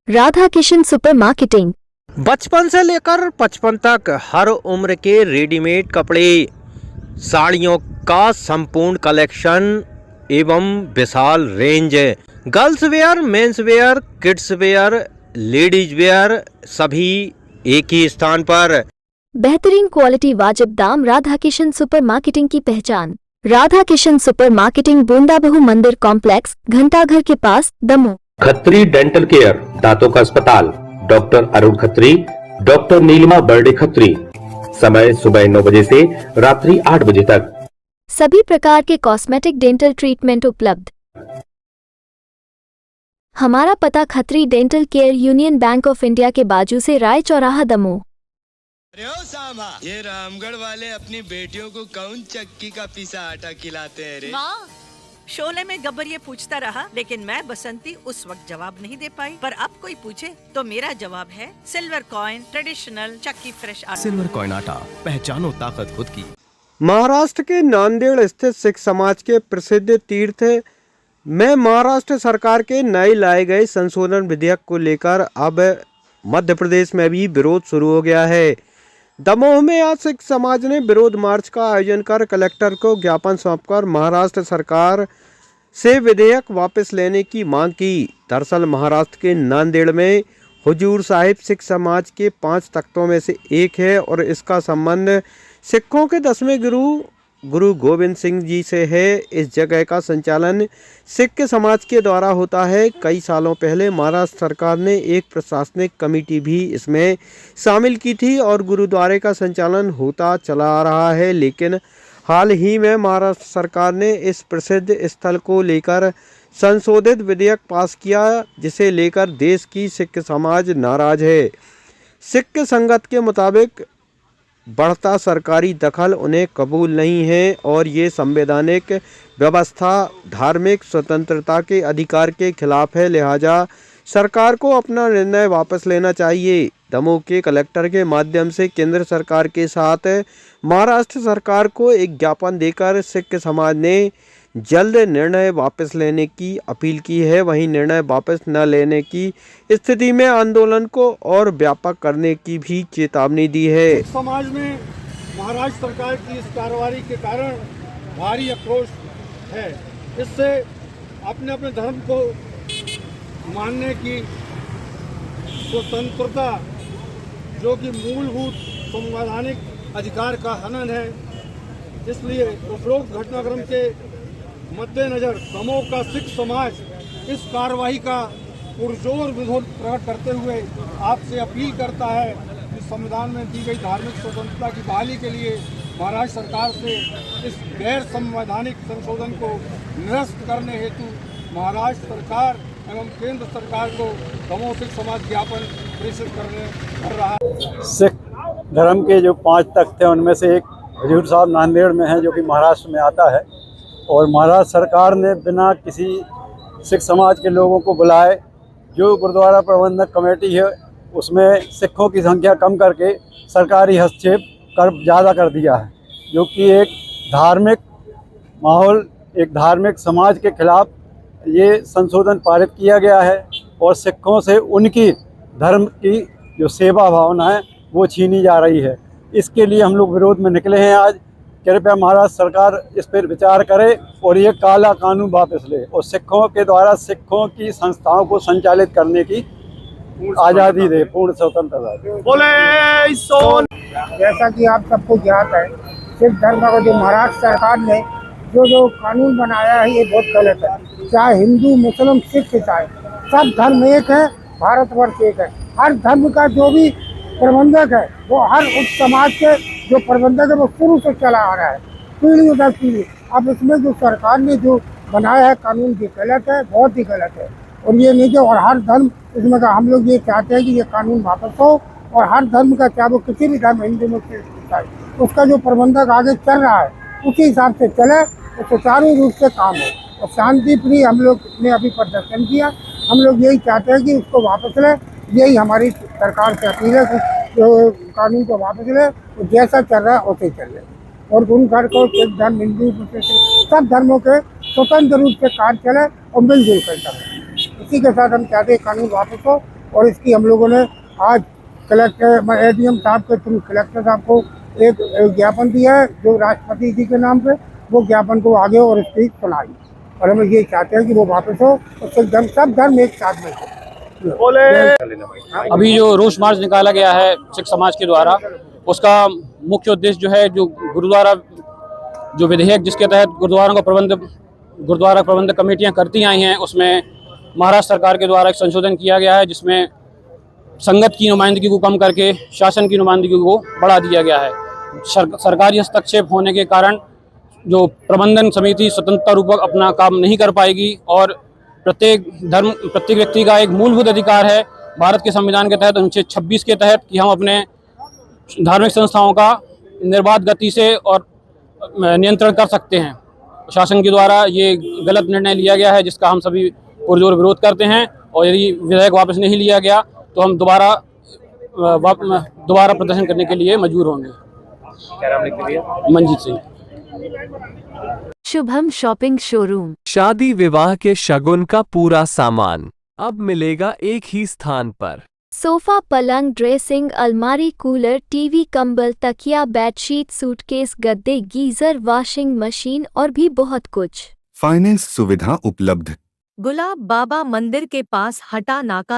Radha Kishan super marketing. बचपन से लेकर 55 तक हर उम्र के रेडीमेड कपड़े, साड़ियों का संपूर्ण कलेक्शन एवं विशाल range. Girls wear, men's wear, kids wear, ladies wear सभी एक ही स्थान पर। बेहतरीन क्वालिटी, वाजिब दाम। राधा किशन सुपर मार्केटिंग की पहचान। राधा किशन सुपर मार्केटिंग, बूंदाबहू मंदिर कॉम्प्लेक्स, घंटाघर के पास, दमोह। खत्री डेंटल केयर, दांतों का अस्पताल, डॉक्टर अरुण खत्री, डॉक्टर नीलिमा बर्डे खत्री। समय सुबह 9 बजे से रात्रि 8 बजे तक। सभी प्रकार के कॉस्मेटिक डेंटल ट्रीटमेंट उपलब्ध। हमारा पता Khatri dental care, union bank of India के बाजू से, राय चौराहा, दमोह। अरे ओ सामा, ये रामगढ़ वाले अपनी बेटियों को कौन चक्की का पिसा आटा खिलाते हैं रे? वाह, शोले में गब्बर ये पूछता रहा, लेकिन मैं बसंती उस वक्त जवाब नहीं दे पाई। पर अब कोई पूछे तो मेरा जवाब है सिल्वर कॉइन ट्रेडिशनल चक्की फ्रेश आटा। सिल्वर कॉइन आटा, पहचानो ताकत खुद की। महाराष्ट्र के नांदेड़ स्थित सिख समाज के प्रसिद्ध तीर्थ में महाराष्ट्र सरकार के नए लाए गए संशोधन विधेयक को लेकर अब मध्य प्रदेश में भी विरोध शुरू हो गया है। दमोह में आज सिख समाज ने विरोध मार्च का आयोजन कर कलेक्टर को ज्ञापन सौंपकर महाराष्ट्र सरकार से विधेयक वापस लेने की मांग की। दरअसल महाराष्ट्र के नांदेड़ में हुजूर साहिब सिख समाज के 5 तख्तों में से एक है और इसका संबंध सिखों के 10वें गुरु गोविंद सिंह जी से है। इस जगह का संचालन सिख समाज के द्वारा होता है। कई सालों पहले महाराष्ट्र सरकार ने एक प्रशासनिक कमेटी भी इसमें शामिल की थी और गुरुद्वारे का संचालन होता चला आ रहा है, लेकिन हाल ही में महाराष्ट्र सरकार ने इस प्रसिद्ध स्थल को लेकर संशोधित विधेयक पास किया, जिसे लेकर देश की सिख समाज नाराज है। सिख संगत के मुताबिक बढ़ता सरकारी दखल उन्हें कबूल नहीं है और ये संवैधानिक व्यवस्था धार्मिक स्वतंत्रता के अधिकार के खिलाफ है, लिहाजा सरकार को अपना निर्णय वापस लेना चाहिए। दमोह के कलेक्टर के माध्यम से केंद्र सरकार के साथ महाराष्ट्र सरकार को एक ज्ञापन देकर सिख समाज ने जल्द निर्णय वापस लेने की अपील की है। वहीं निर्णय वापस न लेने की स्थिति में आंदोलन को और व्यापक करने की भी चेतावनी दी है। समाज में महाराष्ट्र सरकार की इस कार्रवाई के कारण भारी आक्रोश है। इससे अपने अपने धर्म को मानने की स्वतंत्रता, जो कि मूलभूत संवैधानिक अधिकार का हनन है, इसलिए उपरोक्त घटनाक्रम के मद्देनजर दमोह का सिख समाज इस कार्रवाई का पुरजोर विरोध प्रकट करते हुए आपसे अपील करता है कि संविधान में दी गई धार्मिक स्वतंत्रता की बहाली के लिए महाराष्ट्र सरकार से इस गैर संवैधानिक संशोधन को निरस्त करने हेतु महाराष्ट्र सरकार एवं केंद्र सरकार को दमोह सिख समाज ज्ञापन प्रेषित कर रहा है। सिख धर्म के जो 5 तख्त हैं उनमें से एक हजूर साहब नांदेड़ में है, जो कि महाराष्ट्र में आता है, और महाराष्ट्र सरकार ने बिना किसी सिख समाज के लोगों को बुलाए, जो गुरुद्वारा प्रबंधक कमेटी है उसमें सिखों की संख्या कम करके सरकारी हस्तक्षेप कर ज़्यादा कर दिया है, जो कि एक धार्मिक माहौल, एक धार्मिक समाज के खिलाफ ये संशोधन पारित किया गया है और सिखों से उनकी धर्म की जो सेवा भावना है वो छीनी जा रही है। इसके लिए हम लोग विरोध में निकले हैं आज। कृपया महाराष्ट्र सरकार इस पर विचार करे और ये काला कानून वापस ले और सिखों के द्वारा सिखों की संस्थाओं को संचालित करने की आज़ादी दे, पूर्ण स्वतंत्रता दे। बोले सोन। जैसा कि आप सबको ज्ञात है, सिख धर्म का जो महाराष्ट्र सरकार ने जो कानून बनाया है ये बहुत गलत है। चाहे हिंदू, मुस्लिम, सिख, ईसाई, सब धर्म एक है, भारतवर्ष एक है। हर धर्म का जो भी प्रबंधक है वो हर उस समाज के जो प्रबंधक है वो शुरू से चला आ रहा है, पीढ़ी दर पीढ़ी। अब इसमें जो सरकार ने जो बनाया है कानून ये गलत है, बहुत ही गलत है। और ये नहीं कि और हर धर्म इसमें का हम लोग ये चाहते हैं कि ये कानून वापस हो और हर धर्म का, चाहे वो किसी भी धर्म, हिंदू मुस्लिम ईसाई, उसका जो प्रबंधक आगे चल रहा है उसी हिसाब से चले और सुचारू रूप से काम हो। और शांति प्रिय हम लोग ने अभी प्रदर्शन किया, हम लोग यही चाहते हैं कि उसको वापस ले। यही हमारी सरकार से अपील है कि जो कानून को वापस ले और जैसा चल रहा है वैसे ही चल रहे और गुरु घर को सिख धर्म, हिंदू, सब धर्मों के स्वतंत्र रूप से कार्य चले और मिलजुल कर चले। इसी के साथ हम चाहते हैं कानून वापस हो और इसकी हम लोगों ने आज कलेक्टर एडीएम साहब के थ्रू कलेक्टर साहब को एक ज्ञापन दिया है जो राष्ट्रपति जी के नाम पे, वो ज्ञापन को आगे और इसकी सुनाई, और हम ये चाहते हैं कि वो वापस हो और सब धर्म एक साथ में हो। अभी जो रोष मार्च निकाला गया है सिख समाज के द्वारा, उसका मुख्य उद्देश्य जो है, जो गुरुद्वारा जो विधेयक जिसके तहत गुरुद्वारा प्रबंधक कमेटियां करती आई हैं, उसमें महाराष्ट्र सरकार के द्वारा एक संशोधन किया गया है जिसमें संगत की नुमाइंदगी को कम करके शासन की नुमाइंदगी को बढ़ा दिया गया है। सरकारी हस्तक्षेप होने के कारण जो प्रबंधन समिति स्वतंत्रता रूपक अपना काम नहीं कर पाएगी, और प्रत्येक व्यक्ति का एक मूलभूत अधिकार है भारत के संविधान के तहत अनुच्छेद 26 के तहत कि हम अपने धार्मिक संस्थाओं का निर्बाध गति से और नियंत्रण कर सकते हैं। शासन के द्वारा ये गलत निर्णय लिया गया है जिसका हम सभी पुरजोर विरोध करते हैं, और यदि विधेयक वापस नहीं लिया गया तो हम दोबारा प्रदर्शन करने के लिए मजबूर होंगे। मंजीत सिंह। Shubham shopping showroom. शादी विवाह के शगुन का पूरा सामान अब मिलेगा एक ही स्थान पर। सोफा, पलंग, ड्रेसिंग, अलमारी, कूलर, टीवी, कंबल, तकिया, बेडशीट, सूटकेस, गद्दे, गीजर, वॉशिंग मशीन और भी बहुत कुछ। फाइनेंस सुविधा उपलब्ध। गुलाब बाबा मंदिर के पास हटा नाका।